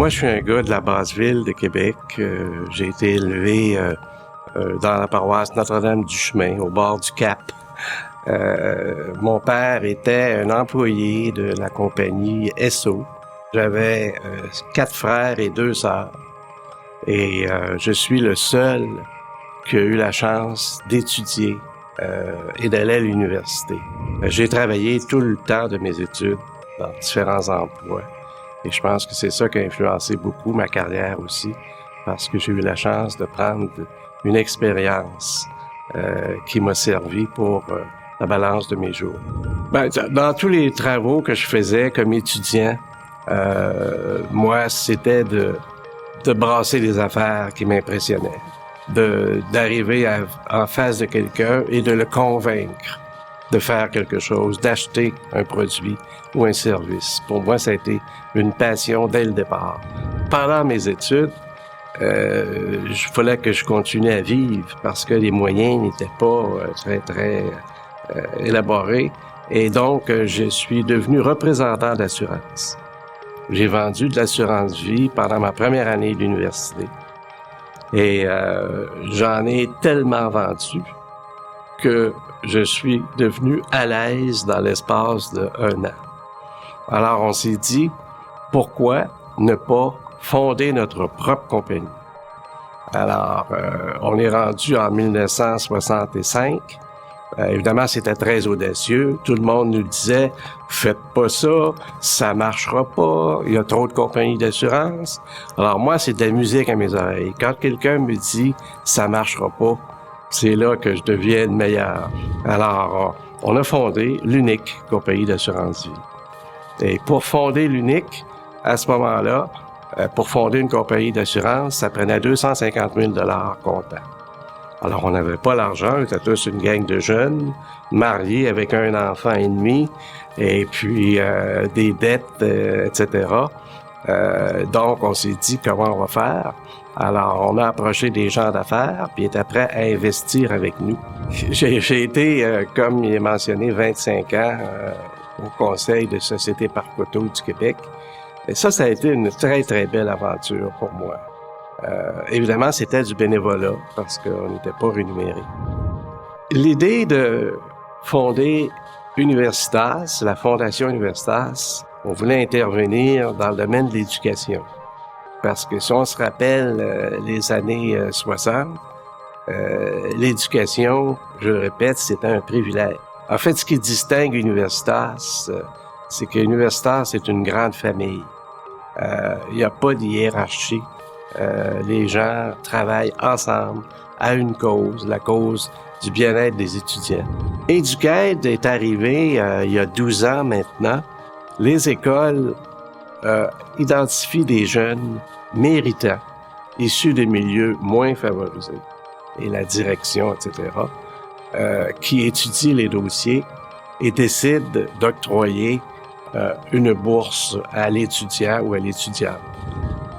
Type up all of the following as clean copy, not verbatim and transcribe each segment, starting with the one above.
Moi, je suis un gars de la basse ville de Québec. J'ai été élevé dans la paroisse Notre-Dame-du-Chemin, au bord du Cap. Mon père était un employé de la compagnie Esso. J'avais 4 frères et 2 sœurs. Et je suis le seul qui a eu la chance d'étudier et d'aller à l'université. J'ai travaillé tout le temps de mes études dans différents emplois. Et je pense que c'est ça qui a influencé beaucoup ma carrière aussi, parce que j'ai eu la chance de prendre une expérience qui m'a servi pour la balance de mes jours. Dans tous les travaux que je faisais comme étudiant, moi, c'était de brasser des affaires qui m'impressionnaient, d'arriver en face de quelqu'un et de le convaincre de faire quelque chose, d'acheter un produit ou un service. Pour moi, ça a été une passion dès le départ. Pendant mes études, il fallait que je continue à vivre parce que les moyens n'étaient pas très élaborés. Et donc, je suis devenu représentant d'assurance. J'ai vendu de l'assurance vie pendant ma première année d'université. Et j'en ai tellement vendu que je suis devenu à l'aise dans l'espace d'1 an. Alors, on s'est dit, pourquoi ne pas fonder notre propre compagnie? Alors, on est rendu en 1965. Évidemment, c'était très audacieux. Tout le monde nous disait, faites pas ça marchera pas, il y a trop de compagnies d'assurance. Alors moi, c'est de la musique à mes oreilles. Quand quelqu'un me dit, ça marchera pas, c'est là que je deviens le meilleur. Alors, on a fondé l'unique compagnie d'assurance vie. Et pour fonder l'unique, à ce moment-là, pour fonder une compagnie d'assurance, ça prenait 250 000 $ comptant. Alors, on n'avait pas l'argent, on était tous une gang de jeunes, mariés avec un enfant et demi, et puis des dettes, etc. Donc, on s'est dit comment on va faire. Alors, on a approché des gens d'affaires, puis ils étaient prêts à investir avec nous. J'ai été, comme il est mentionné, 25 ans au Conseil de Société Parc Auto du Québec. Et ça a été une très belle aventure pour moi. Évidemment, c'était du bénévolat parce qu'on n'était pas rémunérés. L'idée de fonder Universitas, la Fondation Universitas, on voulait intervenir dans le domaine de l'éducation. Parce que si on se rappelle les années 60, l'éducation, je le répète, c'était un privilège. En fait, ce qui distingue Universitas, c'est que Universitas est une grande famille. Il n'y a pas de hiérarchie. Les gens travaillent ensemble à une cause, la cause du bien-être des étudiants. Éducaid est arrivé il y a 12 ans maintenant. Les écoles identifient des jeunes méritants, issus de milieux moins favorisés, et la direction, etc., qui étudie les dossiers et décide d'octroyer une bourse à l'étudiant ou à l'étudiante.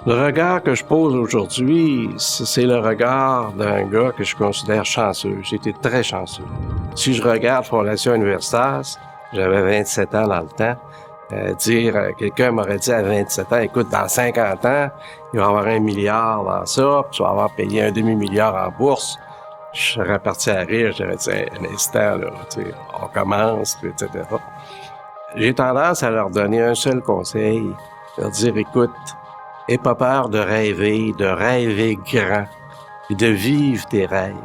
Le regard que je pose aujourd'hui, c'est le regard d'un gars que je considère chanceux. J'ai été très chanceux. Si je regarde Fondation Universitas, j'avais 27 ans dans le temps, quelqu'un m'aurait dit à 27 ans, écoute, dans 50 ans, il va y avoir 1 milliard dans ça, puis tu vas avoir payé un demi-milliard en bourse. Je serais parti à rire, j'aurais dit, un instant, là, on commence, puis etc. J'ai tendance à leur donner un seul conseil, leur dire, écoute, aie pas peur de rêver grand, et de vivre tes rêves.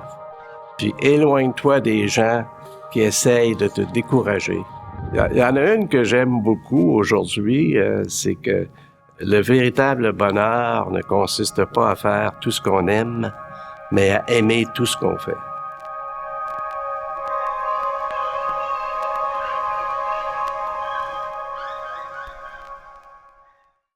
Puis éloigne-toi des gens qui essayent de te décourager. Il y en a une que j'aime beaucoup aujourd'hui, c'est que le véritable bonheur ne consiste pas à faire tout ce qu'on aime, mais à aimer tout ce qu'on fait.